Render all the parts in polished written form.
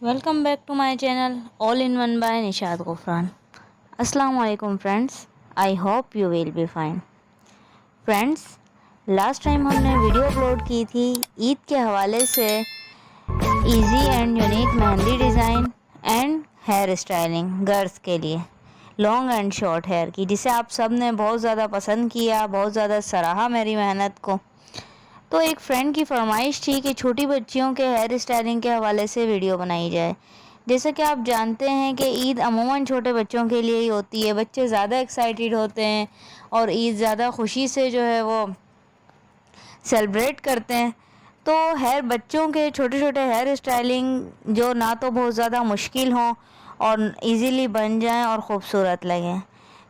Welcome back to my channel All in One by Nishad Gufran. Assalamu alaikum friends. I hope you will be fine. Friends, last time हमने video upload की थी ईद के हवाले से easy and unique mehndi design and hair styling girls के लिए long and short hair की, जिसे आप सब ने बहुत ज़्यादा पसंद किया, बहुत ज़्यादा सराहा मेरी मेहनत को। तो एक फ्रेंड की फरमाइश थी कि छोटी बच्चियों के हेयर स्टाइलिंग के हवाले से वीडियो बनाई जाए। जैसा कि आप जानते हैं कि ईद अमूमन छोटे बच्चों के लिए ही होती है, बच्चे ज़्यादा एक्साइटेड होते हैं और ईद ज़्यादा खुशी से जो है वो सेलिब्रेट करते हैं। तो बच्चों के छोटे छोटे हेयर स्टाइलिंग जो ना तो बहुत ज़्यादा मुश्किल हों और इजीली बन जाएं और ख़ूबसूरत लगें,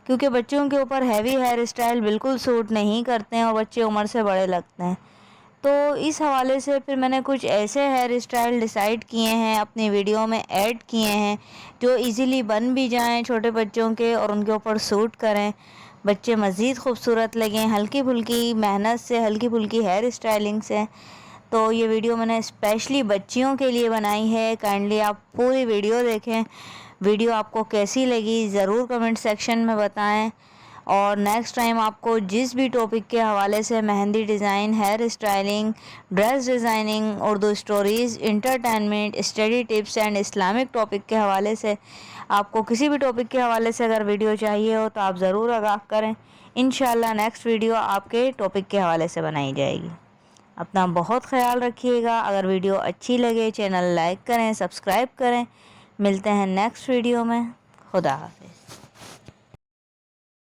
क्योंकि बच्चों के ऊपर हैवी हेयर स्टाइल बिल्कुल सूट नहीं करते हैं और बच्चे उम्र से बड़े लगते हैं। तो इस हवाले से फिर मैंने कुछ ऐसे हेयर स्टाइल डिसाइड किए हैं, अपनी वीडियो में ऐड किए हैं, जो इजीली बन भी जाएं छोटे बच्चों के और उनके ऊपर सूट करें, बच्चे मज़ीद खूबसूरत लगें हल्की फुल्की मेहनत से, हल्की फुल्की हेयर स्टाइलिंग से। तो ये वीडियो मैंने स्पेशली बच्चियों के लिए बनाई है। काइंडली आप पूरी वीडियो देखें। वीडियो आपको कैसी लगी ज़रूर कमेंट सेक्शन में बताएं। और नेक्स्ट टाइम आपको जिस भी टॉपिक के हवाले से mehndi design, hair styling, dress designing, Urdu stories, entertainment, study tips and Islamic topic के हवाले से, आपको किसी भी टॉपिक के हवाले से अगर वीडियो चाहिए हो तो आप ज़रूर आगाह करें। इंशाल्लाह नेक्स्ट वीडियो आपके टॉपिक के हवाले से बनाई जाएगी। अपना बहुत ख्याल रखिएगा। अगर वीडियो अच्छी लगे चैनल लाइक करें, सब्सक्राइब करें। मिलते हैं नेक्स्ट वीडियो में। खुदा हाफिज़।